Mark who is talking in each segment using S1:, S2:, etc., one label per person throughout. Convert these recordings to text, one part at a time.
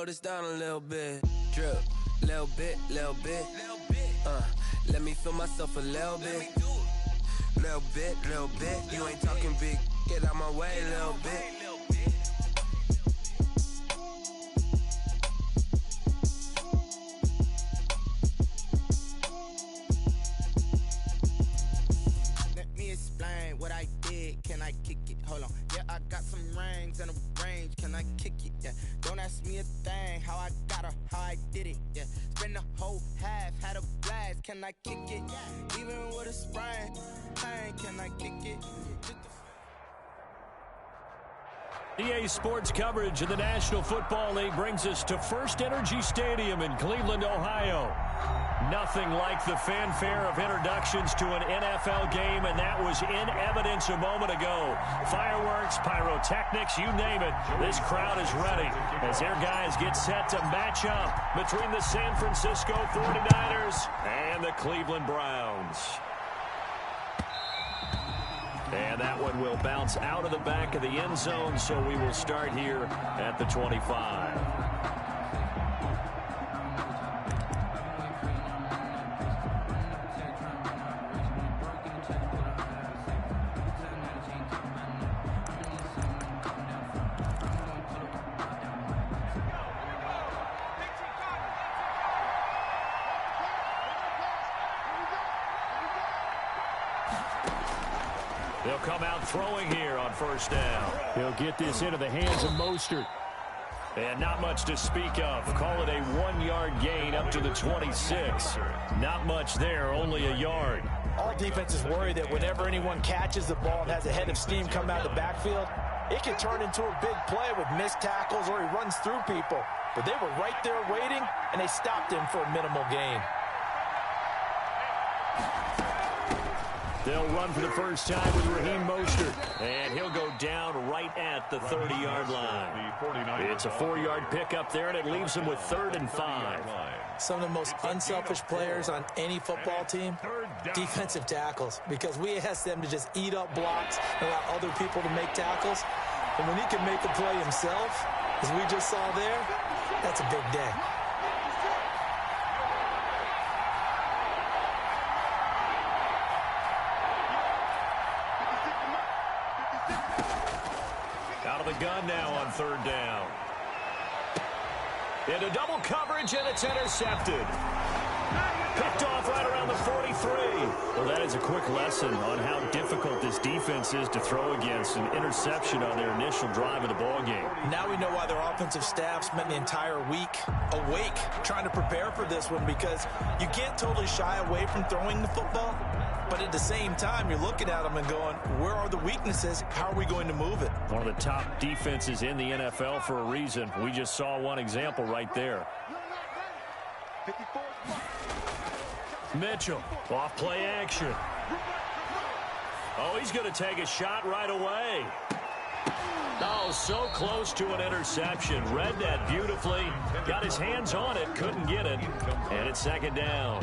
S1: slow this down a little bit. Drip, little bit, little bit. Let me feel myself a little bit. Little bit, little bit. You ain't talking big. Get out my way a little bit.
S2: Let me explain what I did. Can I kick it? Hold on. Yeah, I got some rings and a range. Can I kick it? Yeah. Don't ask me a thing. How I got her, how I did it. Yeah. Spend the whole half, had a blast. Can I kick it? Even with a sprain. Hey, can I kick it?
S3: EA Sports coverage of the National Football League brings us to First Energy Stadium in Cleveland, Ohio. Nothing like the fanfare of introductions to an NFL game, and that was in evidence a moment ago. Fireworks, pyrotechnics, you name it. This crowd is ready as their guys get set to match up between the San Francisco 49ers and the Cleveland Browns. And that one will bounce out of the back of the end zone, so we will start here at the 25. They'll come out throwing here on first down. He'll get this into the hands of Mostert. And not much to speak of. Call it a 1-yard gain up to the 26. Not much there, only a yard.
S4: All defenses worry that whenever anyone catches the ball and has a head of steam come out of the backfield, it can turn into a big play with missed tackles or he runs through people. But they were right there waiting, and they stopped him for a minimal gain.
S3: They'll run for the first time with Raheem Mostert, and he'll go down right at the 30-yard line. It's a 4-yard pickup there, and it leaves him with 3rd and 5.
S4: Some of the most unselfish players on any football team, defensive tackles, because we ask them to just eat up blocks and allow other people to make tackles. And when he can make a play himself, as we just saw there, that's a big day.
S3: Gun now on 3rd down. Into double coverage, and it's intercepted. Picked off right around the 43. Well, that is a quick lesson on how difficult this defense is to throw against. An interception on their initial drive of the ball game.
S4: Now we know why their offensive staff spent the entire week awake trying to prepare for this one, because you can't totally shy away from throwing the football. But at the same time, you're looking at them and going, where are the weaknesses? How are we going to move it?
S3: One of the top defenses in the NFL for a reason. We just saw one example right there. Mitchell, off play action. Oh, he's going to take a shot right away. Oh, so close to an interception. Read that beautifully. Got his hands on it, couldn't get it. And it's 2nd down.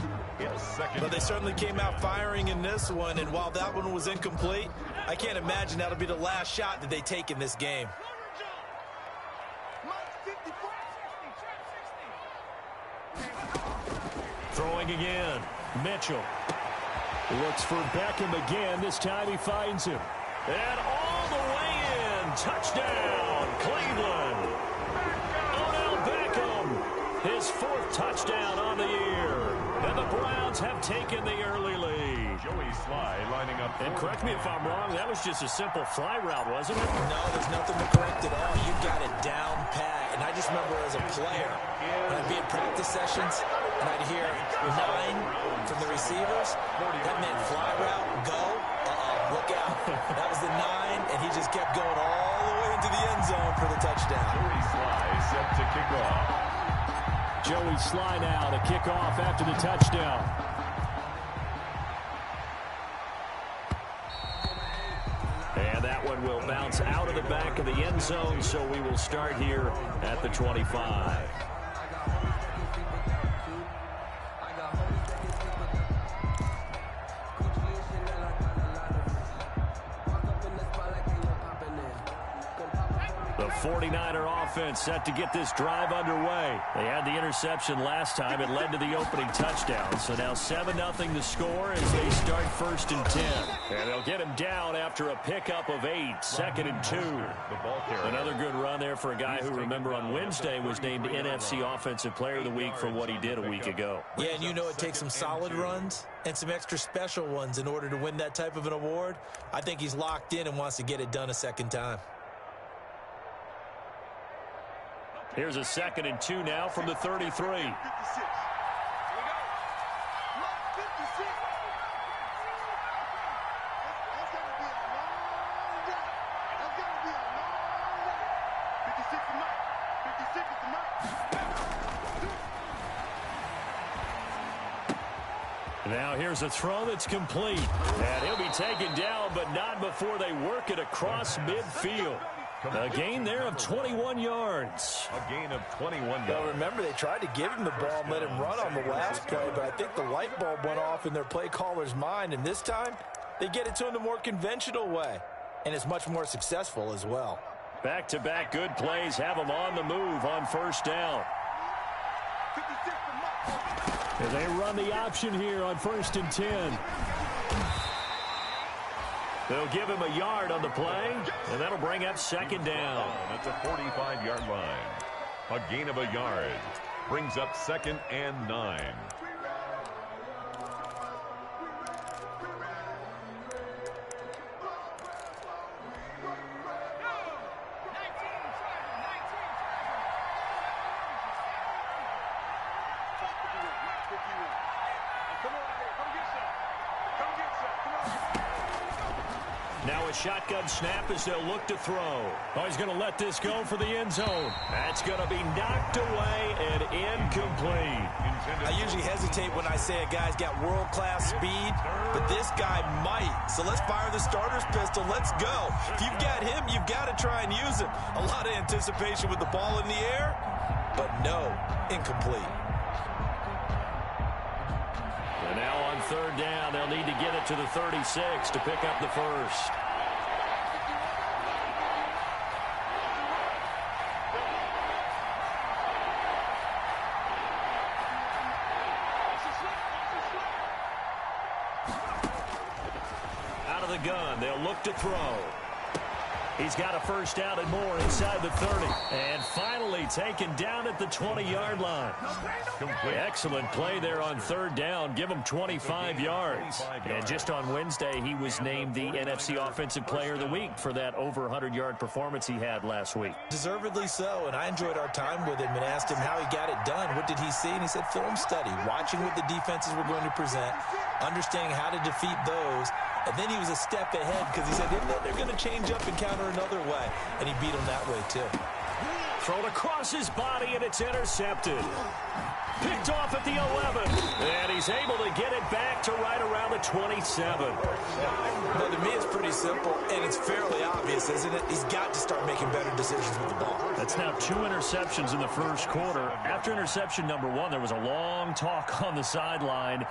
S4: But they certainly came out firing in this one, and while that one was incomplete, I can't imagine that'll be the last shot that they take in this game.
S3: Throwing again. Mitchell looks for Beckham again. This time he finds him. And all the way in. Touchdown, Cleveland. Odell Beckham, his 4th touchdown on the year. And the Browns have taken the early lead.
S5: Joey Sly lining up.
S3: And correct me if I'm wrong, that was just a simple fly route, wasn't it?
S4: No, there's nothing to correct at all. You got it down pat. And I just remember as a player, when I'd be at practice sessions, and I'd hear 9 from the receivers, that meant fly route, go, look out. That was the 9, and he just kept going all the way into the end zone for the touchdown.
S5: Joey Sly set to kick off.
S3: Joey Sly now to kick off after the touchdown. And that one will bounce out of the back of the end zone, so we will start here at the 25. The 49er offense set to get this drive underway. They had the interception last time. It led to the opening touchdown. So now 7-0 the score as they start 1st and 10. And they'll get him down after a pickup of 8, 2nd and 2. Another good run there for a guy who, remember, on Wednesday was named NFC Offensive Player of the Week for what he did a week ago.
S4: Yeah, and you know it takes some solid runs and some extra special ones in order to win that type of an award. I think he's locked in and wants to get it done a second time.
S3: Here's a 2nd and 2 now from the 33. Now here's a throw that's complete. And he'll be taken down, but not before they work it across midfield. A gain there of 21 yards.
S5: A gain of 21 yards.
S4: Well, remember, they tried to give him the ball and let him run on the last play, but I think the light bulb went off in their play caller's mind, and this time they get it to him the more conventional way, and it's much more successful as well.
S3: Back-to-back good plays have them on the move on 1st down. And they run the option here on 1st and 10. They'll give him a yard on the play, and that'll bring up 2nd down.
S5: That's a 45-yard line. A gain of a yard brings up 2nd and 9.
S3: Now a shotgun snap as they'll look to throw. Oh, he's going to let this go for the end zone. That's going to be knocked away and incomplete.
S4: I usually hesitate when I say a guy's got world-class speed, but this guy might. So let's fire the starter's pistol. Let's go. If you've got him, you've got to try and use him. A lot of anticipation with the ball in the air, but no, incomplete.
S3: And now on 3rd down, they'll need to get it to the 36 to pick up the first. Out of the gun, they'll look to throw. He's got a 1st down and more inside the 30. And finally taken down at the 20-yard line. Excellent play there on 3rd down. Give him 25 yards. And just on Wednesday, he was named the NFC Offensive Player of the Week for that over 100-yard performance he had last week.
S4: Deservedly so, and I enjoyed our time with him and asked him how he got it done. What did he see? And he said film study, watching what the defenses were going to present, understanding how to defeat those. And then he was a step ahead because he said they're going to change up and counter another way. And he beat them that way, too.
S3: Thrown across his body, and it's intercepted. Picked off at the 11. And he's able to get it back to right around the 27.
S4: Well, to me, it's pretty simple, and it's fairly obvious, isn't it? He's got to start making better decisions with the ball.
S3: That's now 2 interceptions in the first quarter. After interception number 1, there was a long talk on the sideline.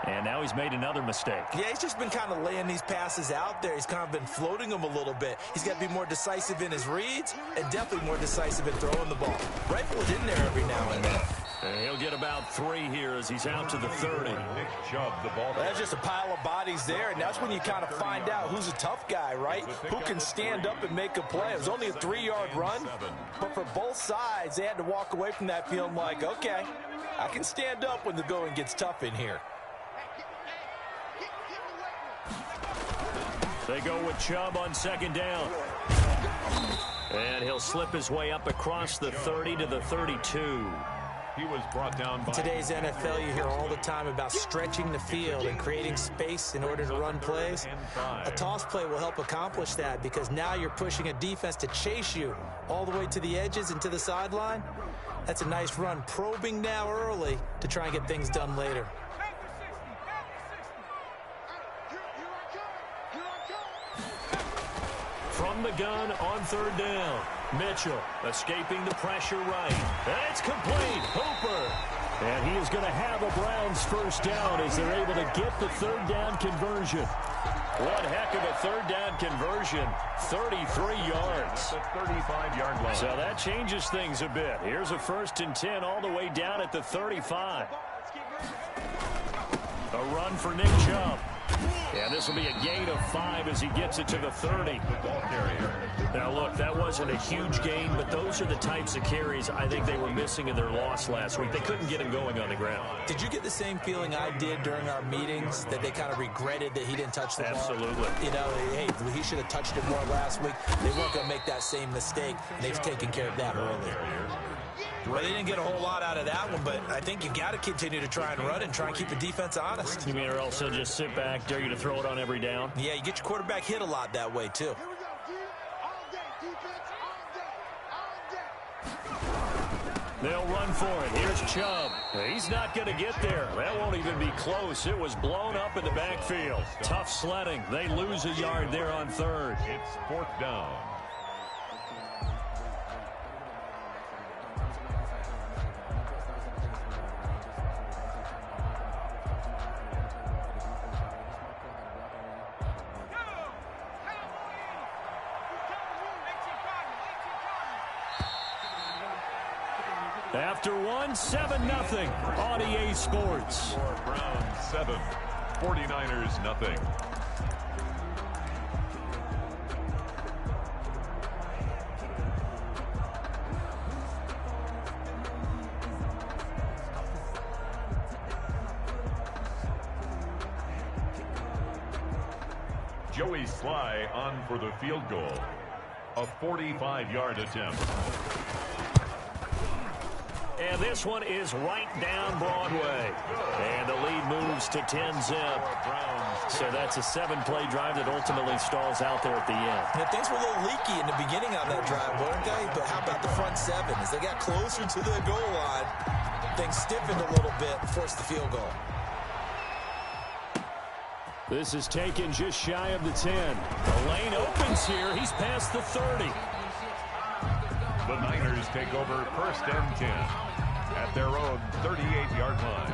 S3: And now he's made another mistake. Yeah,
S4: he's just been kind of laying these passes out there. He's kind of been floating them a little bit. He's got to be more decisive in his reads and definitely more decisive in throwing the ball. Rifle it in there every now and then.
S3: And he'll get about 3 here as he's out to the 30.
S4: There's just a pile of bodies there, and that's when you kind of find out who's a tough guy, right? Who can stand up and make a play. It was only a 3-yard run, but for both sides, they had to walk away from that feeling like, okay, I can stand up when the going gets tough in here.
S3: They go with Chubb on 2nd down. And he'll slip his way up across the 30 to the 32.
S5: He was brought down by...
S4: In today's NFL, you hear all the time about stretching the field and creating space in order to run plays. A toss play will help accomplish that because now you're pushing a defense to chase you all the way to the edges and to the sideline. That's a nice run, probing now early to try and get things done later.
S3: From the gun on 3rd down. Mitchell escaping the pressure right. That's complete. Hooper. And he is going to have a Browns 1st down as they're able to get the 3rd down conversion. One heck of a third down conversion, 33 yards.
S5: The 35-yard line.
S3: So that changes things a bit. Here's a 1st and 10 all the way down at the 35. A run for Nick Chubb. And this will be a gain of 5 as he gets it to the 30.
S5: Ball carrier.
S3: Now, look, that wasn't a huge gain, but those are the types of carries I think they were missing in their loss last week. They couldn't get him going on the ground.
S4: Did you get the same feeling I did during our meetings, that they kind of regretted that he didn't touch the ball?
S3: Absolutely.
S4: You know, hey, he should have touched it more last week. They weren't going to make that same mistake, and they've taken care of that earlier. Well, they didn't get a whole lot out of that one, but I think you got to continue to try and run and try and keep the defense honest.
S3: You mean or else they'll just sit back, dare you to throw it on every down?
S4: Yeah, you get your quarterback hit a lot that way, too.
S3: They'll run for it. Here's Chubb. He's not going to get there. That won't even be close. It was blown up in the backfield. Tough sledding. They lose a yard there on 3rd.
S5: It's 4th down.
S3: After 7-0 on EA Sports.
S5: Browns 7, 49ers nothing. Joey Sly on for the field goal. A 45-yard attempt.
S3: And this one is right down Broadway. And the lead moves to 10-zip. So that's a 7-play drive that ultimately stalls out there at the end.
S4: Yeah, things were a little leaky in the beginning on that drive, weren't they? But how about the front 7? As they got closer to the goal line, things stiffened a little bit and forced the field goal.
S3: This is taken just shy of the 10. The lane opens here. He's past the 30.
S5: The Niners take over 1st and 10 at their own 38-yard line.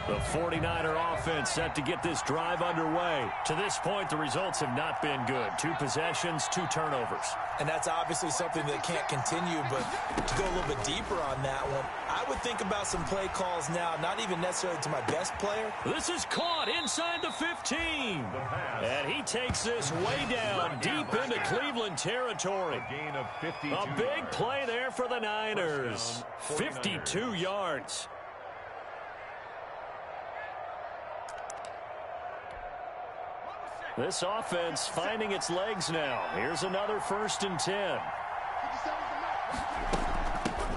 S3: The 49er offense set to get this drive underway. To this point, the results have not been good. 2 possessions, 2 turnovers.
S4: And that's obviously something that can't continue, but to go a little bit deeper on that one, I would think about some play calls now, not even necessarily to my best player.
S3: This is caught inside the 15. And he takes this way down deep into Cleveland territory.
S5: A gain of 52
S3: A big play there for the Niners. 52 yards. This offense finding its legs now. Here's another 1st and 10.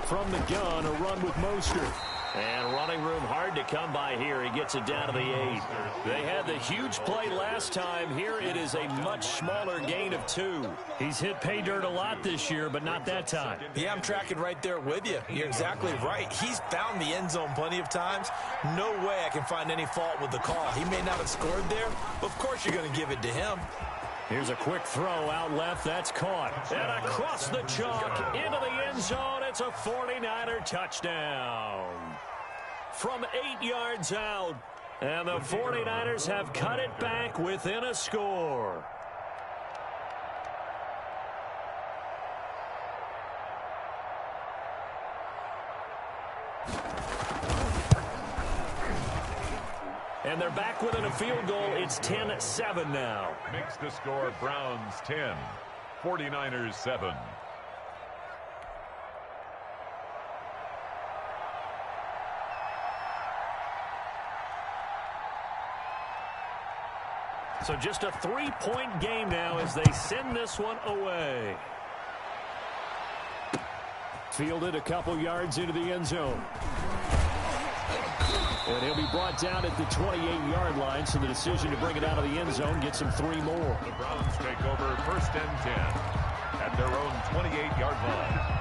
S3: From the gun, a run with Mostert. And running room hard to come by here. He gets it down to the 8. They had the huge play last time. Here it is a much smaller gain of 2. He's hit pay dirt a lot this year, but not that time.
S4: Yeah, I'm tracking right there with you. You're exactly right. He's found the end zone plenty of times. No way I can find any fault with the call. He may not have scored there, but of course you're going to give it to him.
S3: Here's a quick throw out left. That's caught. And across the chalk into the end zone. It's a 49er touchdown. From 8 yards out. And the 49ers have cut it back within a score. And they're back within a field goal. It's 10-7 now.
S5: Makes the score Browns 10, 49ers 7.
S3: So just a 3-point game now as they send this one away. Fielded a couple yards into the end zone. And he'll be brought down at the 28-yard line, so the decision to bring it out of the end zone gets him 3 more.
S5: The Browns take over 1st and 10 at their own 28-yard line.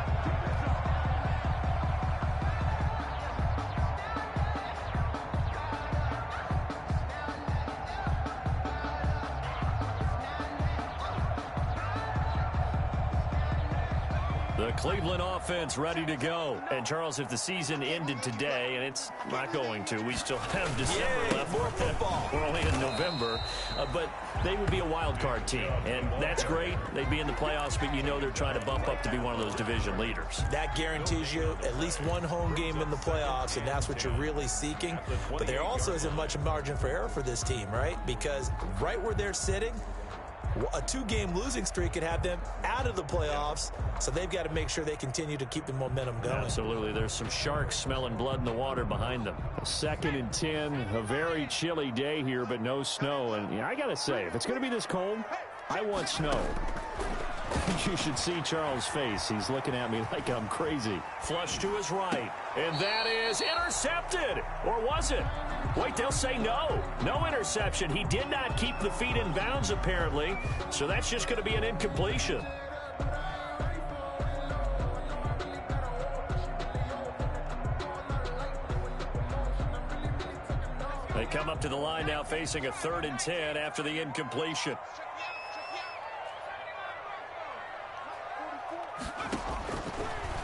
S3: The Cleveland offense ready to go. And, Charles, if the season ended today, and it's not going to, we still have December left.
S4: More football.
S3: We're only in November. But they would be a wild card team. And that's great. They'd be in the playoffs, but you know they're trying to bump up to be one of those division leaders.
S4: That guarantees you at least one home game in the playoffs, and that's what you're really seeking. But there also isn't much margin for error for this team, right? Because right where they're sitting, a 2-game losing streak could have them out of the playoffs, so they've got to make sure they continue to keep the momentum going.
S3: Absolutely. There's some sharks smelling blood in the water behind them. 2nd and 10, a very chilly day here, but no snow. And I got to say, if it's going to be this cold, I want snow. You should see Charles' face. He's looking at me like I'm crazy. Flush to his right. And that is intercepted. Or was it? Wait, they'll say no. No interception. He did not keep the feet in bounds, apparently. So that's just going to be an incompletion. They come up to the line now facing a 3rd and 10 after the incompletion.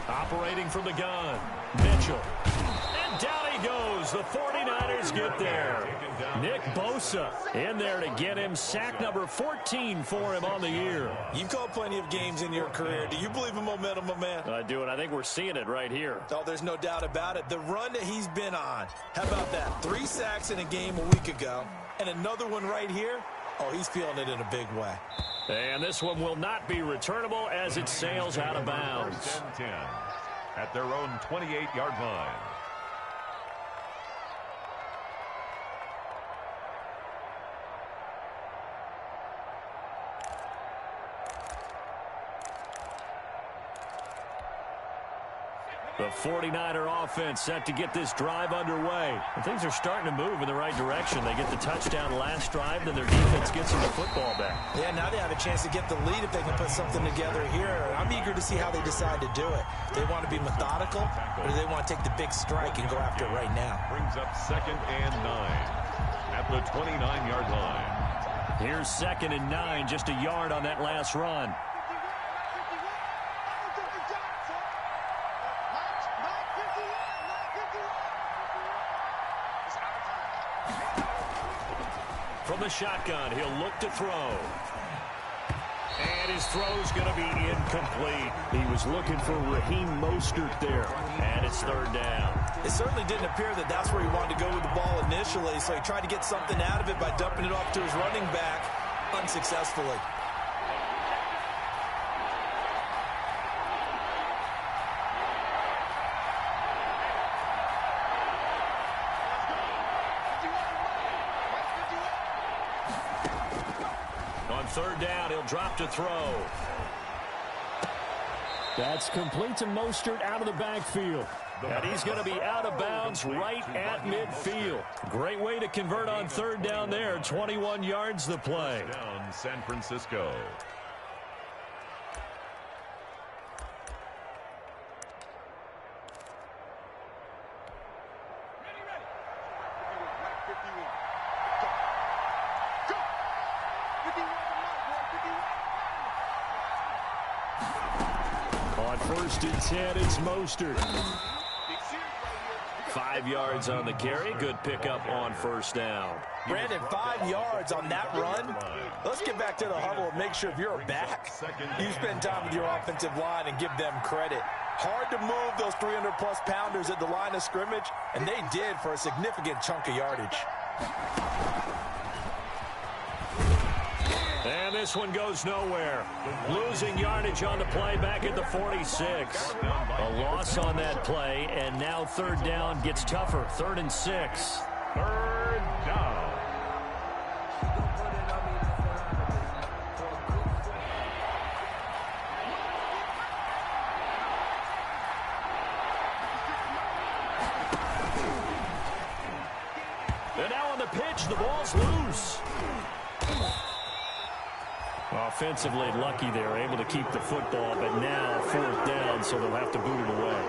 S3: Operating from the gun, Mitchell. And down he goes. The 49ers get there. Nick Bosa in there to get him. Sack number 14 for him on the year.
S4: You've called plenty of games in your career. Do you believe in momentum, my man?
S3: I do, and I think we're seeing it right here.
S4: Oh, there's no doubt about it. The run that he's been on. How about that? 3 sacks in a game a week ago, and another one right here. Oh, he's feeling it in a big way.
S3: And this one will not be returnable as it sails out of bounds.
S5: 1st and 10 at their own 28-yard line.
S3: The 49er offense set to get this drive underway. And things are starting to move in the right direction. They get the touchdown last drive, then their defense gets them the football back.
S4: Yeah, now they have a chance to get the lead if they can put something together here. I'm eager to see how they decide to do it. Do they want to be methodical, or do they want to take the big strike and go after it right now?
S5: Brings up 2nd and 9 at the 29-yard line.
S3: Here's 2nd and 9, just a yard on that last run. From the shotgun, he'll look to throw. And his throw's going to be incomplete. He was looking for Raheem Mostert there. And it's 3rd down.
S4: It certainly didn't appear that that's where he wanted to go with the ball initially, so he tried to get something out of it by dumping it off to his running back unsuccessfully.
S3: On 3rd down, he'll drop to throw. That's complete to Mostert out of the backfield. And he's going to be out of bounds right at midfield. Great way to convert on 3rd down there. 21 yards the play.
S5: Down San Francisco.
S3: On 1st and 10, it's Mostert. 5 yards on the carry. Good pickup on 1st down.
S4: Brandon, 5 yards on that run. Let's get back to the huddle and make sure if you're a back, you spend time with your offensive line and give them credit. Hard to move those 300-plus pounders at the line of scrimmage, and they did for a significant chunk of yardage.
S3: And this one goes nowhere. Losing yardage on the play back at the 46. A loss on that play, and now 3rd down gets tougher. 3rd and 6.
S5: 3rd down.
S3: And now on the pitch, the ball's loose. Offensively lucky they're able to keep the football, but now 4th down, so they'll have to boot it away.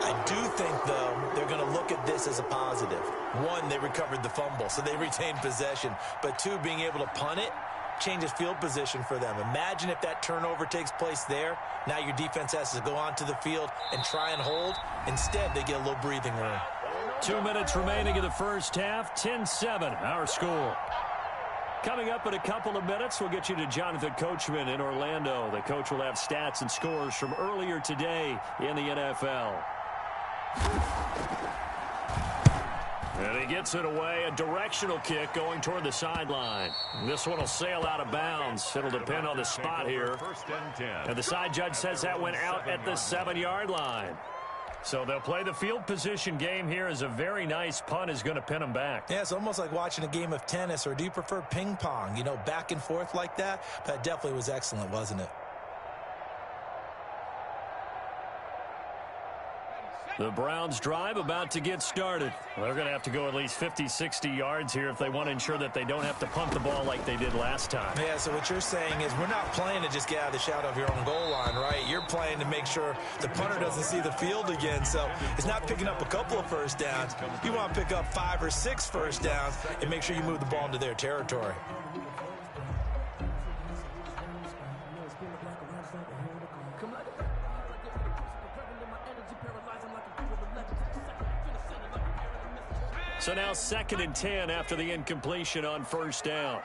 S4: I do think, though, they're going to look at this as a positive. 1, they recovered the fumble, so they retained possession. But 2, being able to punt it, changes field position for them. Imagine if that turnover takes place there. Now your defense has to go onto the field and try and hold. Instead, they get a little breathing room.
S3: 2 minutes remaining in the first half. 10-7, our score. Coming up in a couple of minutes, we'll get you to Jonathan Coachman in Orlando. The coach will have stats and scores from earlier today in the NFL. And he gets it away. A directional kick going toward the sideline. This one will sail out of bounds. It'll depend on the spot here. And the side judge says that went out at the 7-yard line. So they'll play the field position game here as a very nice punt is going to pin them back.
S4: Yeah, it's almost like watching a game of tennis, or do you prefer ping pong? You know, back and forth like that? That definitely was excellent, wasn't it?
S3: The Browns drive about to get started. They're going to have to go at least 50, 60 yards here if they want to ensure that they don't have to punt the ball like they did last time.
S4: Yeah, so what you're saying is we're not playing to just get out of the shadow of your own goal line, right? You're playing to make sure the punter doesn't see the field again. So it's not picking up a couple of first downs. You want to pick up 5 or 6 first downs and make sure you move the ball into their territory.
S3: So now 2nd and 10 after the incompletion on first down.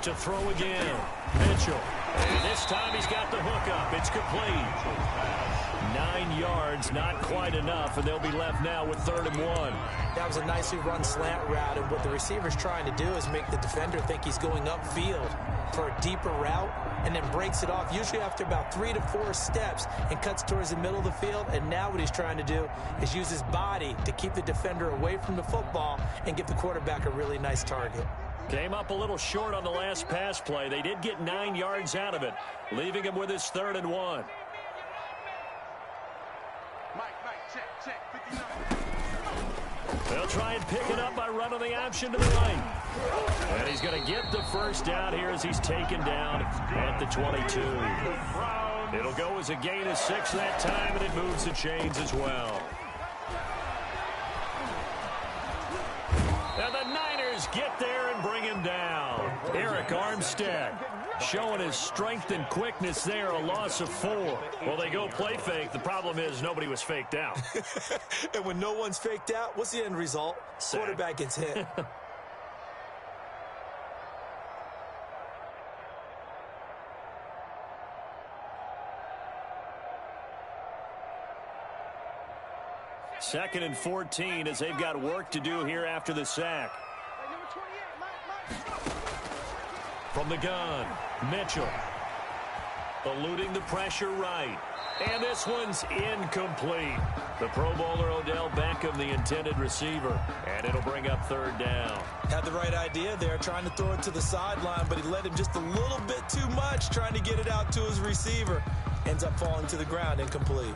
S3: To throw again, Mitchell. And this time he's got the hook up. It's complete. 9 yards, not quite enough, and they'll be left now with 3rd and 1.
S4: That was a nicely run slant route, and what the receiver's trying to do is make the defender think he's going upfield for a deeper route, and then breaks it off, usually after about 3 to 4 steps, and cuts towards the middle of the field. And now what he's trying to do is use his body to keep the defender away from the football and give the quarterback a really nice target.
S3: Came up a little short on the last pass play. They did get 9 yards out of it, leaving him with his 3rd and 1. They'll try and pick it up by running the option to the right. And he's going to get the first down here as he's taken down at the 22. It'll go as a gain of 6 that time, and it moves the chains as well. And the Niners get there and bring him down. Eric Armstead showing his strength and quickness there, a loss of 4. Well, they go play fake. The problem is nobody was faked out.
S4: And when no one's faked out, what's the end result?
S3: Sack.
S4: Quarterback gets hit.
S3: Second and 14 as they've got work to do here after the sack. From the gun, Mitchell. Eluding the pressure right. And this one's incomplete. The Pro Bowler Odell Beckham, the intended receiver. And it'll bring up 3rd down.
S4: Had the right idea there, trying to throw it to the sideline, but he led him just a little bit too much, trying to get it out to his receiver. Ends up falling to the ground, incomplete.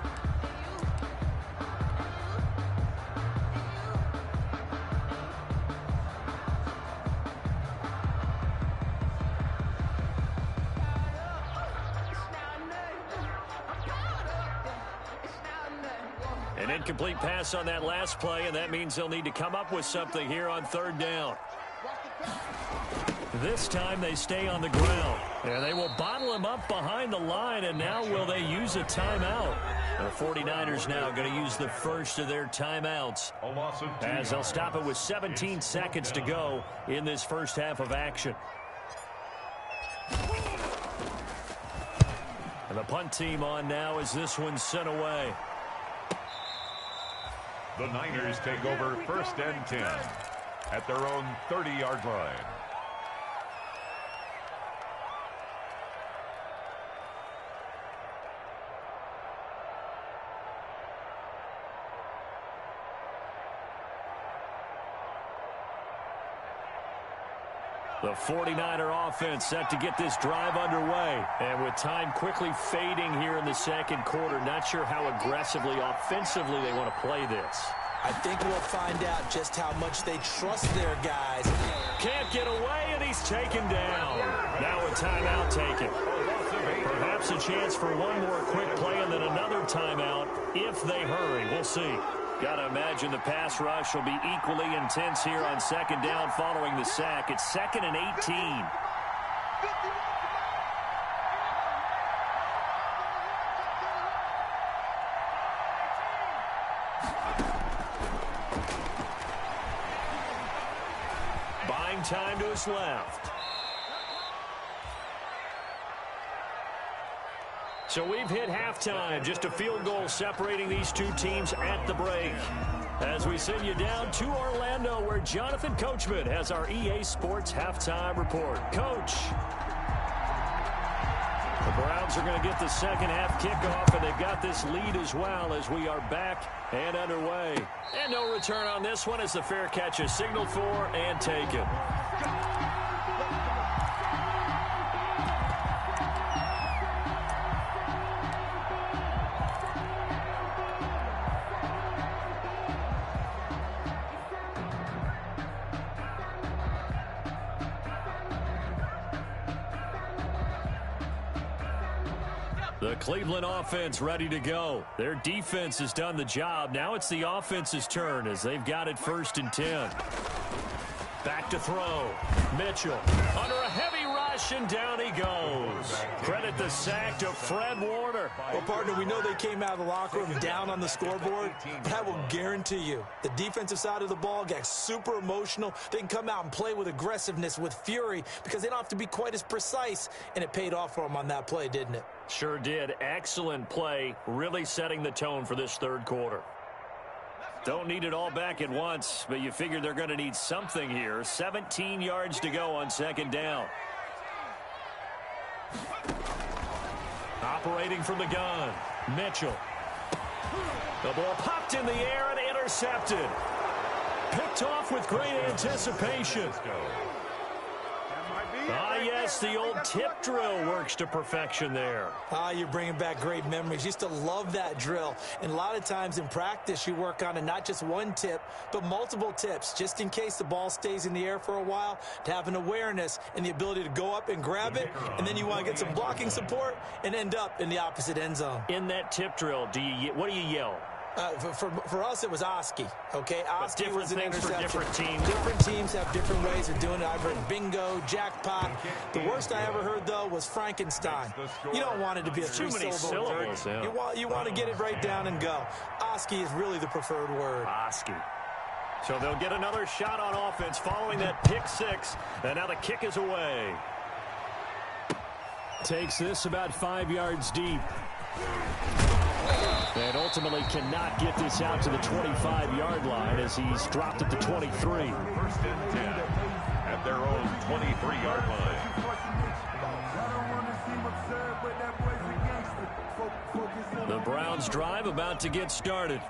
S3: An incomplete pass on that last play, and that means they'll need to come up with something here on 3rd down. This time they stay on the ground. And they will bottle him up behind the line, and now will they use a timeout? The 49ers now going to use the first of their timeouts as they'll stop it with 17 seconds to go in this first half of action. And the punt team on now as this one's sent away.
S5: The Niners take over 1st and 10 at their own 30-yard line.
S3: The 49er offense set to get this drive underway. And with time quickly fading here in the second quarter, not sure how aggressively, offensively they want to play this.
S4: I think we'll find out just how much they trust their guys.
S3: Can't get away, and he's taken down. Now a timeout taken. Perhaps a chance for one more quick play and then another timeout if they hurry. We'll see. Got to imagine the pass rush will be equally intense here on second down following the sack. It's 2nd and 18. Buying time to his left. So we've hit halftime. Just a field goal separating these two teams at the break. As we send you down to Orlando, where Jonathan Coachman has our EA Sports halftime report. Coach. The Browns are going to get the second half kickoff, and they've got this lead as well as we are back and underway. And no return on this one as the fair catch is signaled for and taken. The Cleveland offense ready to go. Their defense has done the job. Now it's the offense's turn as they've got it 1st and 10. Back to throw. Mitchell under a heavy rush, and down he goes. Credit the sack to Fred Warner.
S4: Well, partner, we know they came out of the locker room down on the scoreboard, but I will guarantee you the defensive side of the ball got super emotional. They can come out and play with aggressiveness, with fury, because they don't have to be quite as precise, and it paid off for them on that play, didn't it?
S3: Sure did. Excellent play, really setting the tone for this third quarter. Don't need it all back at once, but you figure they're going to need something here. 17 yards to go on second down. Operating from the gun, Mitchell. The ball popped in the air and intercepted. Picked off with great anticipation. Ah, yes, the old tip drill works to perfection there.
S4: Ah, you're bringing back great memories. Used to love that drill. And a lot of times in practice, you work on it, not just one tip, but multiple tips, just in case the ball stays in the air for a while, to have an awareness and the ability to go up and grab it, and then you want to get some blocking support and end up in the opposite end zone.
S3: In that tip drill, what do you yell?
S4: For us, it was Oski, okay? Oski was an interception.
S3: Different teams.
S4: Different teams have different ways of doing it. I've heard bingo, jackpot. The worst I ever heard, though, was Frankenstein. You don't want it to be a three-syllable word.
S3: Yeah.
S4: You want to get it right down and go. Oski is really the preferred word.
S3: Oski. So they'll get another shot on offense following that pick six, and now the kick is away. Takes this about 5 yards deep. And ultimately cannot get this out to the 25-yard line as he's dropped at the 23.
S5: 1st and 10 at their own 23-yard line.
S3: The Browns drive about to get started.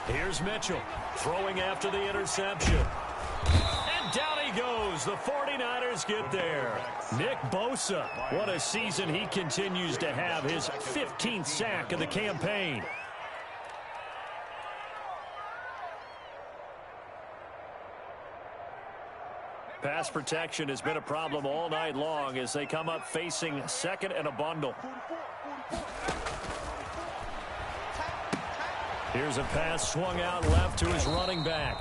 S3: Here's Mitchell throwing after the interception. And down he goes. The 49ers get there. Nick Bosa, what a season he continues to have. His 15th sack of the campaign. Pass protection has been a problem all night long as they come up facing second and a bundle. Here's a pass swung out left to his running back.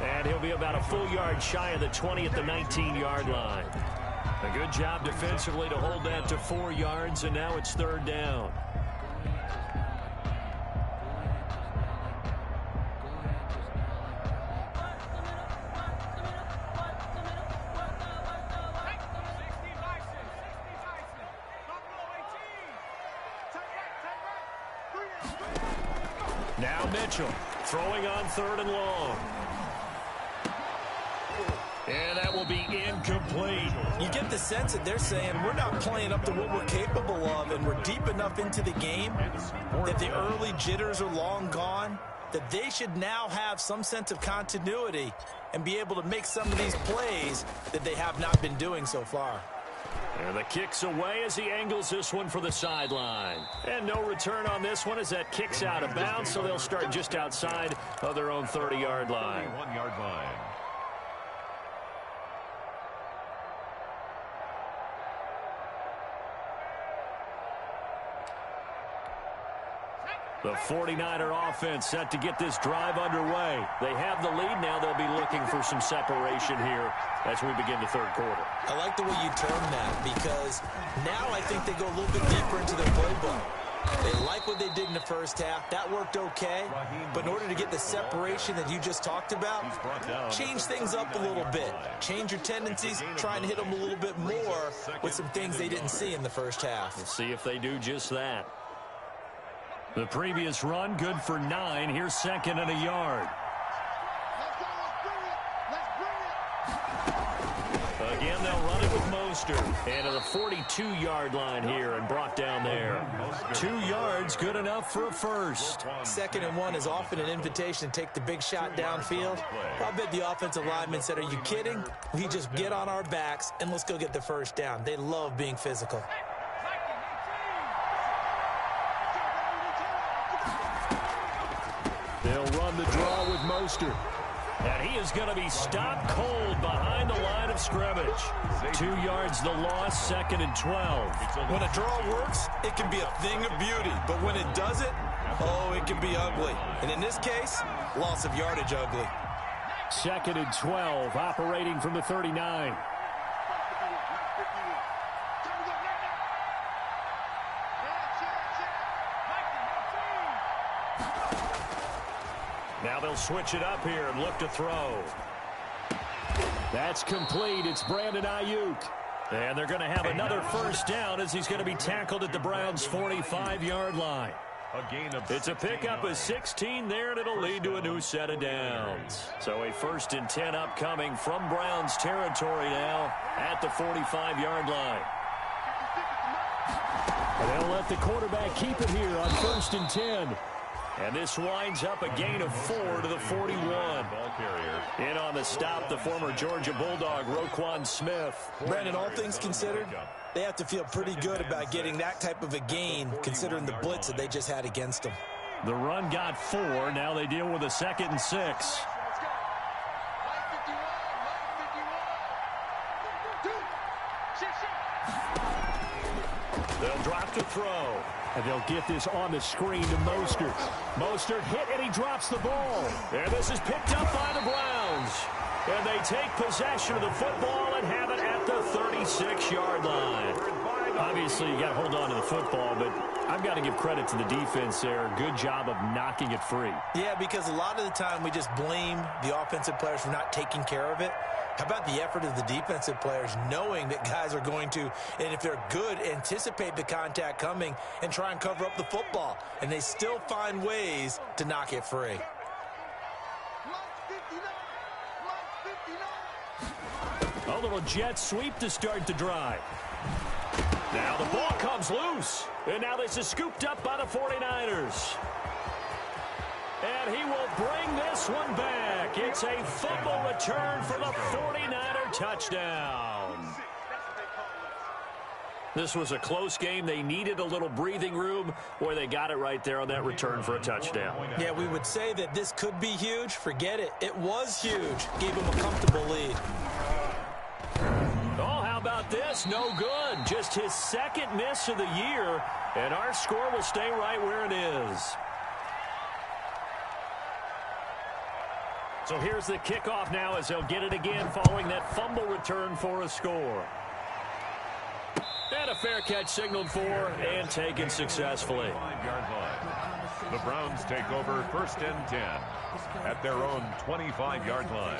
S3: And he'll be about a full yard shy of the 20 at the 19-yard line. A good job defensively to hold that to 4 yards, and now it's 3rd down. Now Mitchell throwing on 3rd and long. And that will be incomplete.
S4: You get the sense that they're saying we're not playing up to what we're capable of, and we're deep enough into the game that the early jitters are long gone, that they should now have some sense of continuity and be able to make some of these plays that they have not been doing so far.
S3: And the kick's away as he angles this one for the sideline. And no return on this one as that kick's out of bounds, so they'll start just outside of their own 30-yard line.
S5: 31-yard line.
S3: The 49er offense set to get this drive underway. They have the lead now. They'll be looking for some separation here as we begin the third quarter.
S4: I like the way you term that because now I think they go a little bit deeper into their playbook. They like what they did in the first half. That worked okay. But in order to get the separation that you just talked about, change things up a little bit. Change your tendencies, try and hit them a little bit more with some things they didn't see in the first half.
S3: We'll see if they do just that. The previous run, good for 9. Here's second and a yard. Again, they'll run it with Mostert. And to the 42-yard line here and brought down there. 2 yards, good enough for a first.
S4: Second and 1 is often an invitation to take the big shot downfield. I bet the offensive lineman said, are you kidding? We just get on our backs and let's go get the first down. They love being physical.
S3: They'll run the draw with Mostert. And he is going to be stopped cold behind the line of scrimmage. 2 yards the loss, second and 12.
S4: When a draw works, it can be a thing of beauty. But when it doesn't, oh, it can be ugly. And in this case, loss of yardage ugly.
S3: Second and 12, operating from the 39. Now they'll switch it up here and look to throw. That's complete. It's Brandon Ayuk. And they're going to have another first down as he's going to be tackled at the Browns' 45-yard line. It's a pickup of 16 there, and it'll lead to a new set of downs. So a 1st and 10 upcoming from Browns territory now at the 45-yard line. They'll let the quarterback keep it here on 1st and 10. And this winds up a gain of 4 to the 41. In on the stop, the former Georgia Bulldog, Roquan Smith.
S4: Brandon, all things considered, they have to feel pretty good about getting that type of a gain, considering the blitz that they just had against them.
S3: The run got 4. Now they deal with a 2nd and 6. They'll drop to throw. And they'll get this on the screen to Mostert. Mostert hit, and he drops the ball. And this is picked up by the Browns. And they take possession of the football and have it at the 36-yard line. Obviously, you got to hold on to the football, but I've got to give credit to the defense there. Good job of knocking it free.
S4: Yeah, because a lot of the time we just blame the offensive players for not taking care of it. How about the effort of the defensive players knowing that guys are going to, and if they're good, anticipate the contact coming and try and cover up the football. And they still find ways to knock it free.
S3: A little jet sweep to start the drive. Now the ball comes loose. And now this is scooped up by the 49ers. And he will bring this one back. It's a fumble return for the 49er touchdown. This was a close game. They needed a little breathing room. Boy, they got it right there on that return for a touchdown.
S4: Yeah, we would say that this could be huge. Forget it. It was huge. Gave them a comfortable lead.
S3: Oh, how about this? No good. Just his 2nd miss of the year. And our score will stay right where it is. So here's the kickoff now as they'll get it again following that fumble return for a score. And a fair catch signaled for and taken successfully.
S5: The Browns take over 1st and 10 at their own 25-yard line.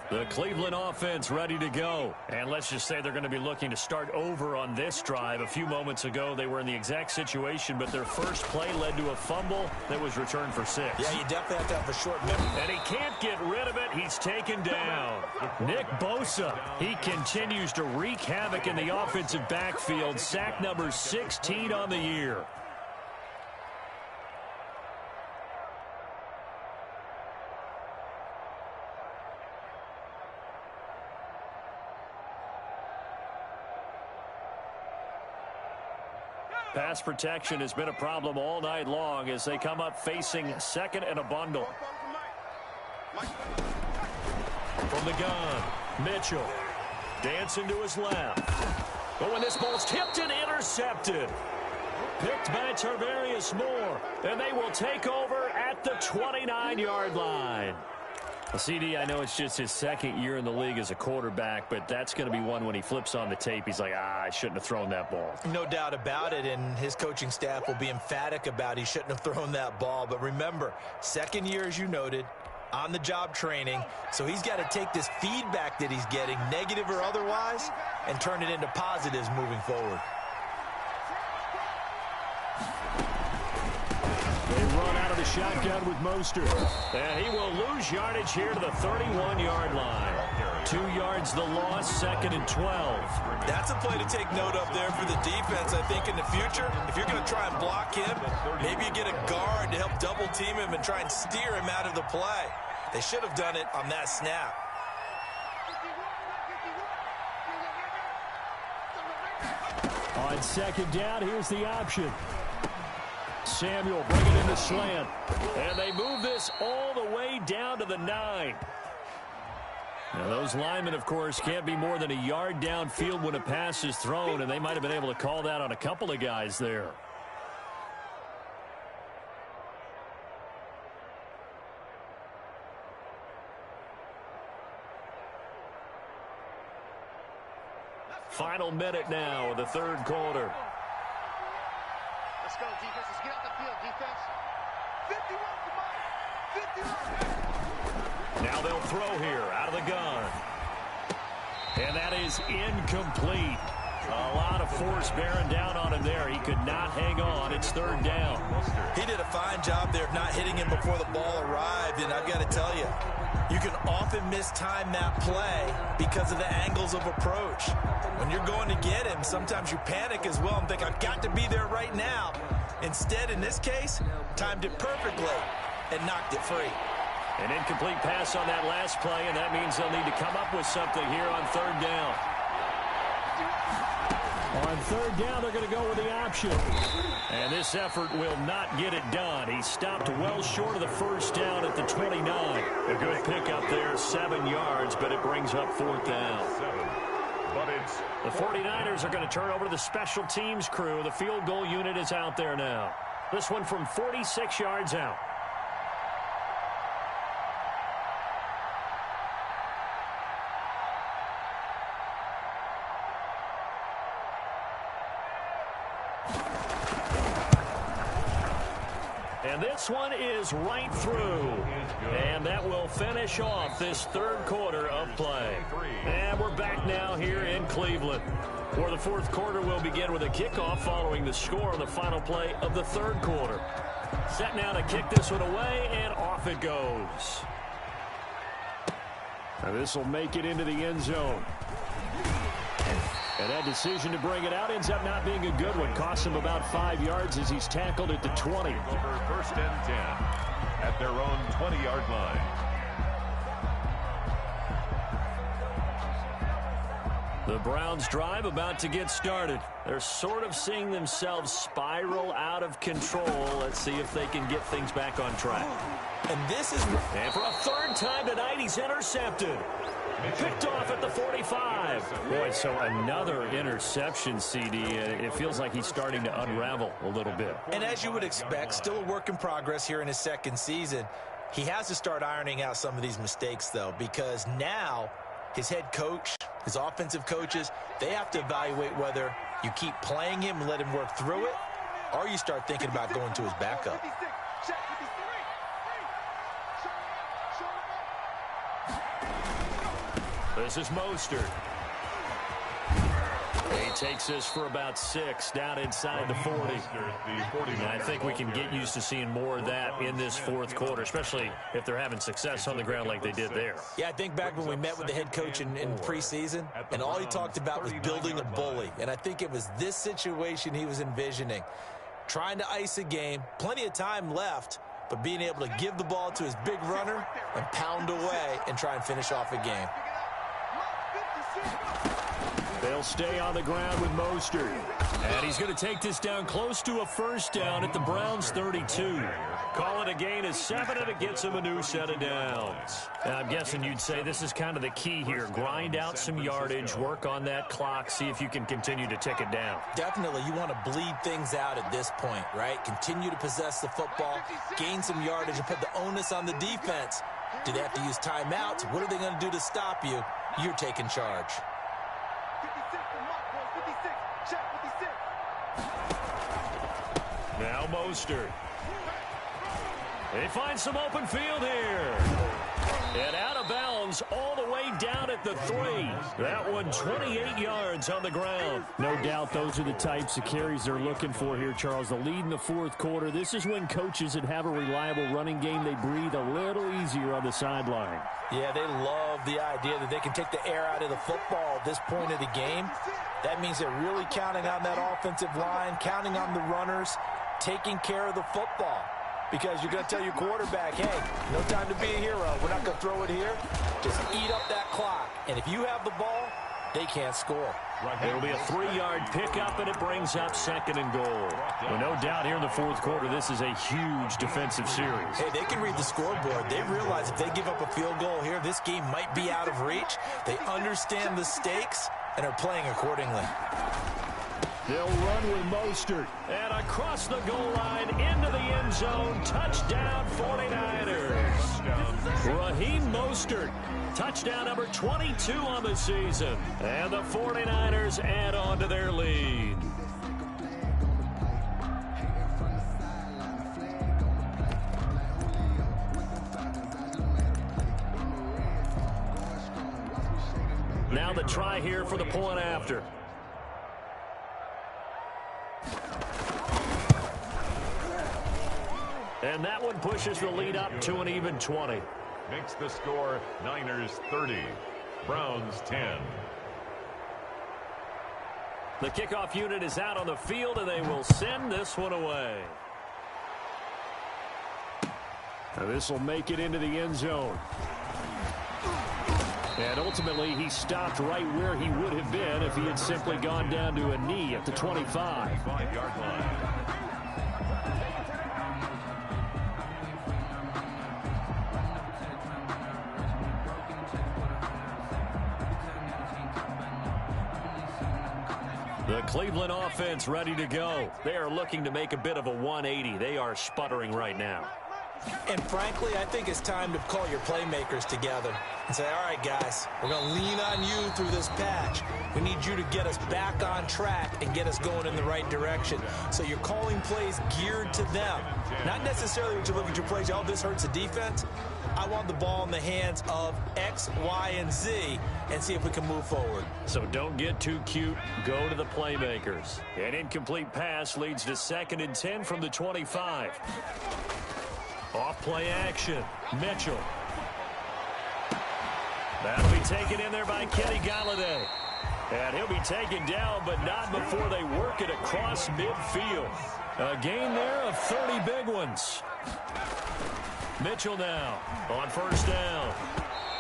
S3: The Cleveland offense ready to go. And let's just say they're going to be looking to start over on this drive. A few moments ago, they were in the exact situation, but their first play led to a fumble that was returned for 6.
S4: Yeah, you definitely have to have a short memory.
S3: And he can't get rid of it. He's taken down. Nick Bosa, he continues to wreak havoc in the offensive backfield. Sack number 16 on the year. Pass protection has been a problem all night long as they come up facing 2nd and a bundle. From the gun, Mitchell dancing to his left. But when this ball's tipped and intercepted, picked by Tarvarius Moore, and they will take over at the 29-yard line. Well, CD, I know it's just his second year in the league as a quarterback, but that's going to be one when he flips on the tape. He's like, I shouldn't have thrown that ball.
S4: No doubt about it, and his coaching staff will be emphatic about he shouldn't have thrown that ball. But remember, second year, as you noted, on-the-job training, so he's got to take this feedback that he's getting, negative or otherwise, and turn it into positives moving forward.
S3: They run out of the shotgun with Mostert. And he will lose yardage here to the 31-yard line. 2 yards the loss, 2nd and 12.
S4: That's a play to take note of there for the defense. I think in the future, if you're going to try and block him, maybe you get a guard to help double-team him and try and steer him out of the play. They should have done it on that snap.
S3: On 2nd down, here's the option. Samuel bringing in the slant. And they move this all the way down to the 9. Now, those linemen, of course, can't be more than a yard downfield when a pass is thrown, and they might have been able to call that on a couple of guys there. Final minute now of the 3rd quarter.
S6: Let's go, defense. Let's get out the field, defense. 51, come on. 51.
S3: Now they'll throw here out of the gun. And that is incomplete. A lot of force bearing down on him there. He could not hang on. It's 3rd down.
S4: He did a fine job there of not hitting him before the ball arrived, and I've got to tell you, you can often mistime that play because of the angles of approach. When you're going to get him, sometimes you panic as well and think, I've got to be there right now. Instead, in this case, timed it perfectly and knocked it free.
S3: An incomplete pass on that last play, and that means they'll need to come up with something here on 3rd down. On 3rd down, they're going to go with the option. And this effort will not get it done. He stopped well short of the 1st down at the 29. A good pickup there, 7 yards, but it brings up 4th down. The 49ers are going to turn over to the special teams crew. The field goal unit is out there now. This one from 46 yards out. And this one is right through. And that will finish off this 3rd quarter of play. And we're back now here in Cleveland, where the 4th quarter will begin with a kickoff following the score on the final play of the 3rd quarter. Set now to kick this one away, and off it goes. Now this will make it into the end zone. And that decision to bring it out ends up not being a good one. Costs him about 5 yards as he's tackled at the 20.
S5: Over 1st and 10 at their own 20-yard line.
S3: The Browns drive about to get started. They're sort of seeing themselves spiral out of control. Let's see if they can get things back on track.
S4: And this is...
S3: And for a 3rd time tonight, he's intercepted. Picked off at the 45. Boy, so another interception, CD. It feels like he's starting to unravel a little bit.
S4: And as you would expect, still a work in progress here in his 2nd season. He has to start ironing out some of these mistakes, though, because now his head coach, his offensive coaches, they have to evaluate whether you keep playing him and let him work through it, or you start thinking about going to his backup.
S3: This is Mostert. He takes this for about 6 down inside the 40. And I think we can get used to seeing more of that in this 4th quarter, especially if they're having success on the ground like they did there.
S4: Yeah, I think back when we met with the head coach in preseason, and all he talked about was building a bully. And I think it was this situation he was envisioning. Trying to ice a game, plenty of time left, but being able to give the ball to his big runner and pound away and try and finish off a game.
S3: They'll stay on the ground with Mostert. And he's going to take this down close to a first down at the Browns' 32. Call it a gain of 7, and it gets him a new set of downs. I'm guessing you'd say this is kind of the key here. Grind out some yardage, work on that clock, see if you can continue to tick it down.
S4: Definitely, you want to bleed things out at this point, right? Continue to possess the football, gain some yardage, and put the onus on the defense. Do they have to use timeouts? What are they going to do to stop you? You're taking charge.
S3: Now Mostert. They find some open field here. And out of bounds all the way down at the 3. That one 28 yards on the ground.
S7: No doubt those are the types of carries they're looking for here, Charles. The lead in the fourth quarter. This is when coaches that have a reliable running game, they breathe a little easier on the sideline.
S4: Yeah, they love the idea that they can take the air out of the football at this point of the game. That means they're really counting on that offensive line, counting on the runners, taking care of the football. Because you're going to tell your quarterback, hey, no time to be a hero. We're not going to throw it here. Just eat up that clock. And if you have the ball, they can't score.
S3: It'll be a 3-yard pickup, and it brings up 2nd and goal. Well, no doubt here in the fourth quarter, this is a huge defensive series.
S4: Hey, they can read the scoreboard. They realize if they give up a field goal here, this game might be out of reach. They understand the stakes and are playing accordingly.
S3: They'll run with Mostert. And across the goal line, into the end zone. Touchdown, 49ers. Raheem Mostert. Touchdown number 22 on the season. And the 49ers add on to their lead. Now the try here for the point after. And that one pushes the lead up to an even 20.
S5: Makes the score Niners 30, Browns 10.
S3: The kickoff unit is out on the field, and they will send this one away. Now this will make it into the end zone. And ultimately, he stopped right where he would have been if he had simply gone down to a knee at the 25.
S5: 5-yard line.
S3: The Cleveland offense ready to go. They are looking to make a bit of a 180. They are sputtering right now.
S4: And frankly, I think it's time to call your playmakers together and say, all right, guys, we're going to lean on you through this patch. We need you to get us back on track and get us going in the right direction. So you're calling plays geared to them. Not necessarily when you look at your plays, oh, this hurts the defense. I want the ball in the hands of X, Y, and Z and see if we can move forward.
S3: So don't get too cute. Go to the playmakers. An incomplete pass leads to 2nd and 10 from the 25. Off play action. Mitchell. That'll be taken in there by Kenny Golladay. And he'll be taken down, but not before they work it across midfield. A gain there of 30 big ones. Mitchell now on first down.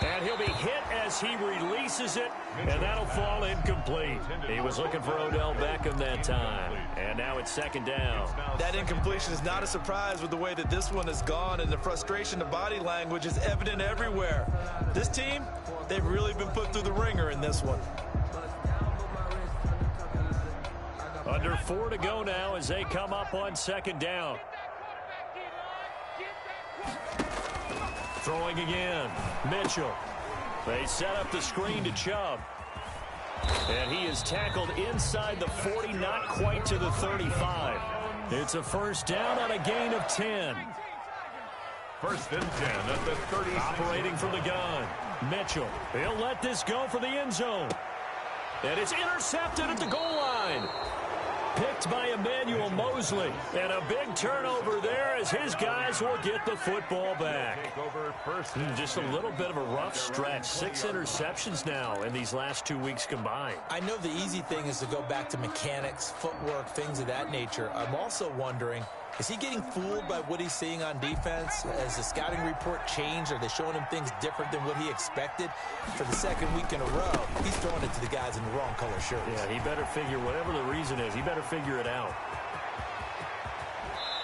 S3: And he'll be hit as he releases it, and that'll fall incomplete. He was looking for Odell Beckham that time. And now it's 2nd down.
S4: That incompletion is not a surprise with the way that this one has gone, and the frustration of body language is evident everywhere. This team, they've really been put through the ringer in this one.
S3: Under 4 to go now as they come up on 2nd down. Throwing again. Mitchell. They set up the screen to Chubb. And he is tackled inside the 40, not quite to the 35. It's a first down on a gain of 10.
S5: 1st and 10 at the 30.
S3: Operating from the gun. Mitchell. He'll let this go for the end zone. And it's intercepted at the goal line. Picked by Emmanuel Mosley. And a big turnover there as his guys will get the football back. Just a little bit of a rough stretch. 6 interceptions now in these last 2 weeks combined.
S4: I know the easy thing is to go back to mechanics, footwork, things of that nature. I'm also wondering, Is he getting fooled by what he's seeing on defense? Has the scouting report changed? Are they showing him things different than what he expected? For the second week in a row, he's throwing it to the guys in the wrong color shirts.
S3: Yeah, he better figure, whatever the reason is, he better figure it out.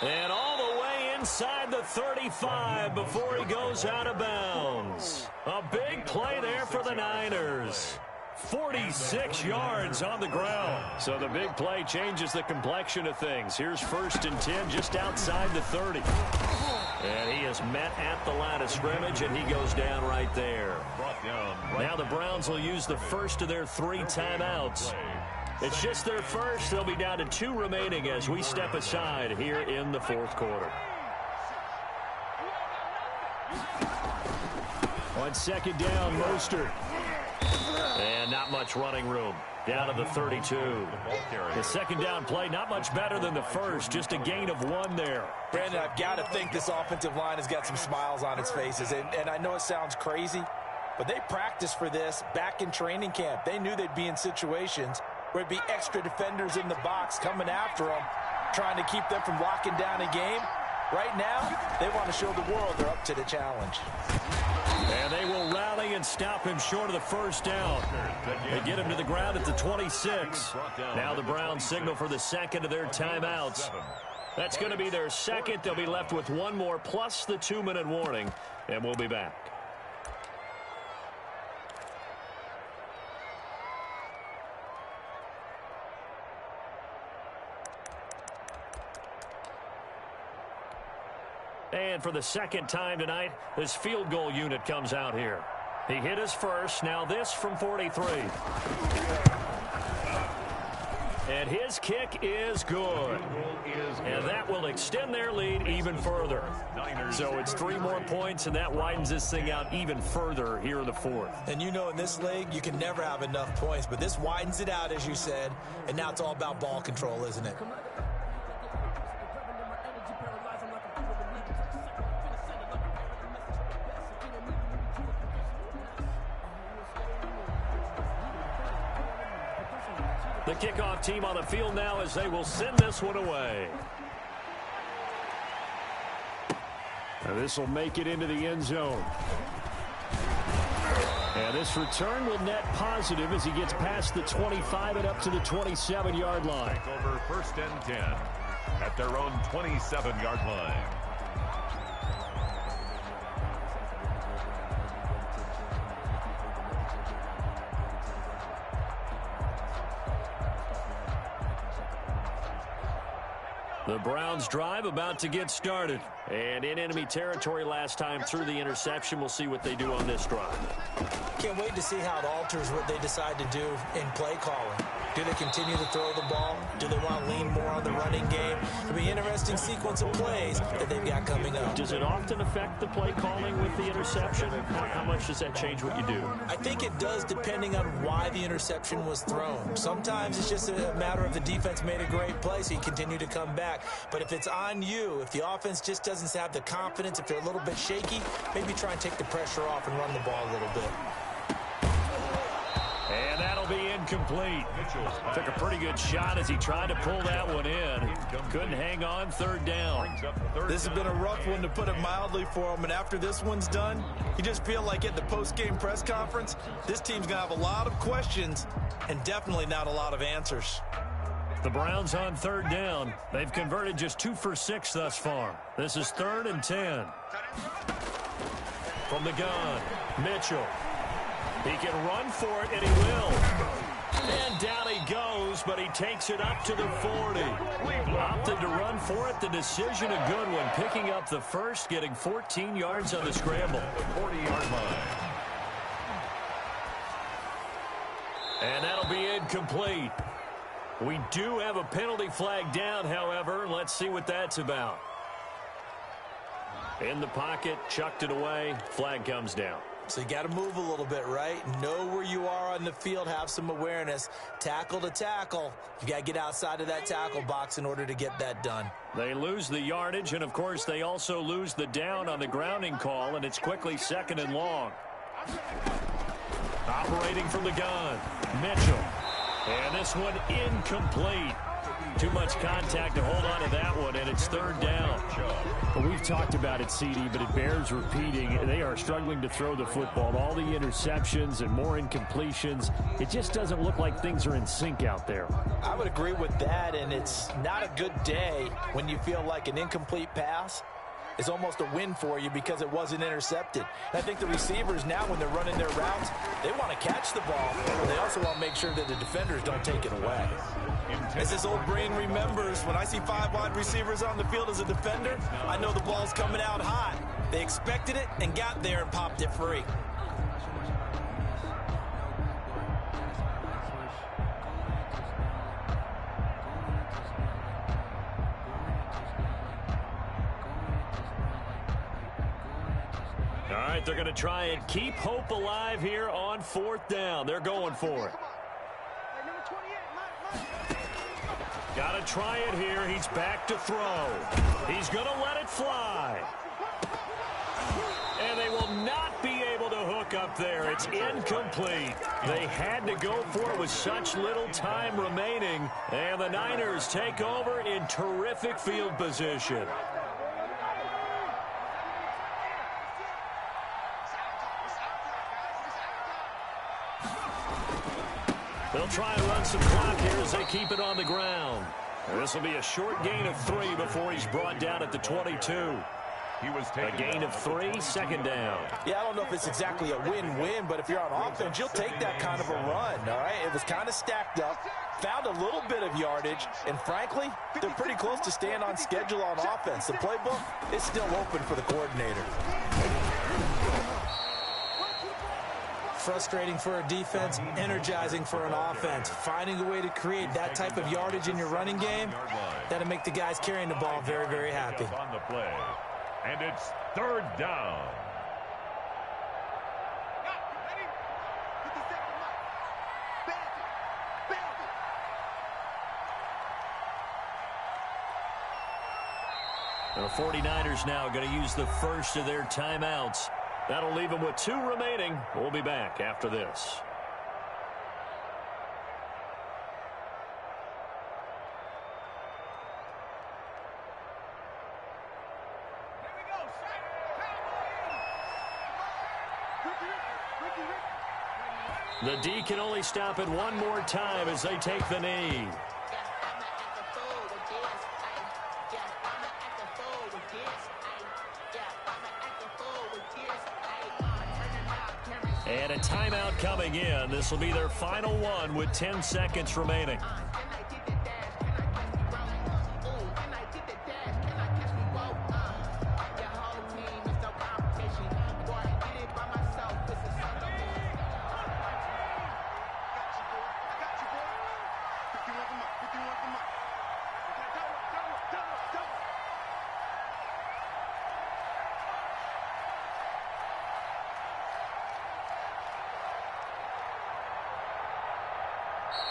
S3: And all the way inside the 35 before he goes out of bounds. A big play there for the Niners. 46 yards on the ground. So the big play changes the complexion of things. Here's 1st and 10 just outside the 30. And he is met at the line of scrimmage, and he goes down right there. Now the Browns will use the first of their 3 timeouts. It's just their first. They'll be down to 2 remaining as we step aside here in the 4th quarter. On 2nd down, Mostert. And not much running room. Down to the 32. The 2nd down play, not much better than the first. Just a gain of 1 there.
S4: Brandon, I've got to think this offensive line has got some smiles on its faces. And I know it sounds crazy, but they practiced for this back in training camp. They knew they'd be in situations where it'd be extra defenders in the box coming after them, trying to keep them from locking down a game. Right now, they want to show the world they're up to the challenge.
S3: And they will rally and stop him short of the 1st down. They get him to the ground at the 26. Now the Browns signal for the 2nd of their timeouts. That's going to be their 2nd. They'll be left with 1 more plus the 2-minute warning, and we'll be back. And for the 2nd time tonight, this field goal unit comes out here. He hit his first. Now this from 43. And his kick is good. And that will extend their lead even further. So it's 3 more points, and that widens this thing out even further here in the 4th.
S4: And you know, in this league, you can never have enough points, but this widens it out, as you said, and now it's all about ball control, isn't it?
S3: The kickoff team on the field now as they will send this one away. And this will make it into the end zone. And this return will net positive as he gets past the 25 and up to the 27-yard line.
S5: Over 1st and 10 at their own 27-yard line.
S3: The Browns drive about to get started. And in enemy territory last time through the interception. We'll see what they do on this drive.
S4: Can't wait to see how it alters what they decide to do in play calling. Do they continue to throw the ball? Do they want to lean more on the running game? It'll be an interesting sequence of plays that they've got coming up.
S3: Does it often affect the play calling with the interception? How much does that change what you do?
S4: I think it does, depending on why the interception was thrown. Sometimes it's just a matter of the defense made a great play, so you continue to come back. But if it's on you, if the offense just doesn't have the confidence, if they're a little bit shaky, maybe try and take the pressure off and run the ball a little bit.
S3: And that'll be incomplete. Took a pretty good shot as he tried to pull that one in. Couldn't hang on 3rd down.
S4: This has been a rough one, to put it mildly, for him. And after this one's done, you just feel like at the post-game press conference, this team's going to have a lot of questions and definitely not a lot of answers.
S3: The Browns on 3rd down. They've converted just 2 for 6 thus far. This is 3rd and 10. From the gun, Mitchell. He can run for it, and he will. And down he goes, but he takes it up to the 40. Opted to run for it. The decision a good one. Picking up the first, getting 14 yards on the scramble.
S5: 40-yard line.
S3: And that'll be incomplete. We do have a penalty flag down, however. Let's see what that's about. In the pocket, chucked it away. Flag comes down.
S4: So you got to move a little bit, right? Know where you are on the field. Have some awareness. Tackle to tackle. You got to get outside of that tackle box in order to get that done.
S3: They lose the yardage, and, of course, they also lose the down on the grounding call, and it's quickly 2nd and long. Operating from the gun, Mitchell. And this one incomplete. Too much contact to hold on to that one, and it's third down.
S7: Well, we've talked about it, CD, but it bears repeating. They are struggling to throw the football. All the interceptions and more incompletions. It just doesn't look like things are in sync out there.
S4: I would agree with that, and it's not a good day when you feel like an incomplete pass is almost a win for you because it wasn't intercepted. And I think the receivers now, when they're running their routes, they want to catch the ball, but they also want to make sure that the defenders don't take it away. As this old brain remembers, when I see 5 wide receivers on the field as a defender, I know the ball's coming out hot. They expected it and got there and popped it free.
S3: All right, they're going to try and keep hope alive here on fourth down. They're going for it. Got to try it here. He's back to throw. He's going to let it fly. And they will not be able to hook up there. It's incomplete. They had to go for it with such little time remaining. And the Niners take over in terrific field position. They'll try and run some clock here as they keep it on the ground. This will be a short gain of 3 before he's brought down at the 22. A gain of 3, second down.
S4: Yeah, I don't know if it's exactly a win-win, but if you're on offense, you'll take that kind of a run, all right? It was kind of stacked up, found a little bit of yardage, and frankly, they're pretty close to staying on schedule on offense. The playbook is still open for the coordinator. Frustrating for a defense, energizing for an offense. Finding a way to create that type of yardage in your running game, that'll make the guys carrying the ball very, very happy.
S5: On the play. And it's third down.
S3: The 49ers now going to use the first of their timeouts. That'll leave them with 2 remaining. We'll be back after this. The D can only stop it one more time as they take the knee. And a timeout coming in. This will be their final one with 10 seconds remaining.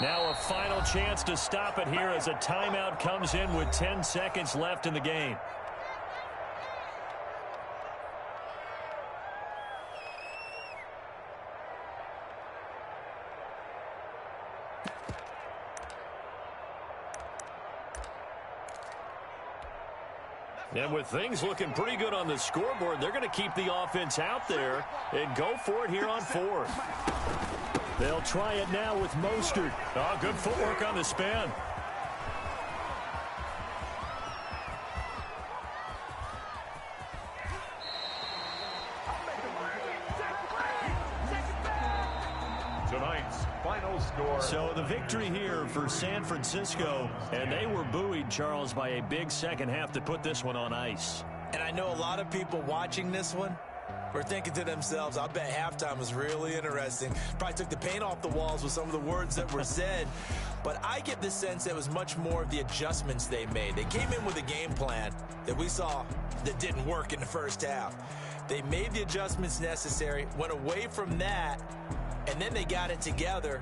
S3: Now a final chance to stop it here as a timeout comes in with 10 seconds left in the game. And with things looking pretty good on the scoreboard, they're going to keep the offense out there and go for it here on fourth. They'll try it now with Mostert. Oh, good footwork on the spin.
S5: Tonight's final score.
S3: So the victory here for San Francisco, and they were buoyed, Charles, by a big second half to put this one on ice.
S4: And I know a lot of people watching this one were thinking to themselves, I bet halftime was really interesting. Probably took the paint off the walls with some of the words that were said. But I get the sense that it was much more of the adjustments they made. They came in with a game plan that we saw that didn't work in the first half. They made the adjustments necessary, went away from that, and then they got it together,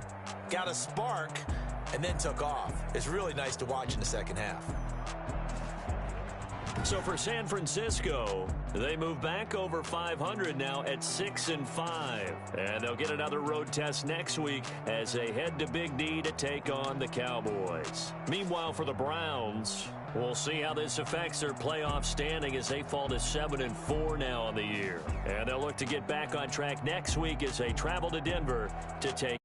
S4: got a spark, and then took off. It's really nice to watch in the second half.
S3: So for San Francisco, they move back over 500 now at 6-5. And they'll get another road test next week as they head to Big D to take on the Cowboys. Meanwhile, for the Browns, we'll see how this affects their playoff standing as they fall to 7-4 now on the year. And they'll look to get back on track next week as they travel to Denver to take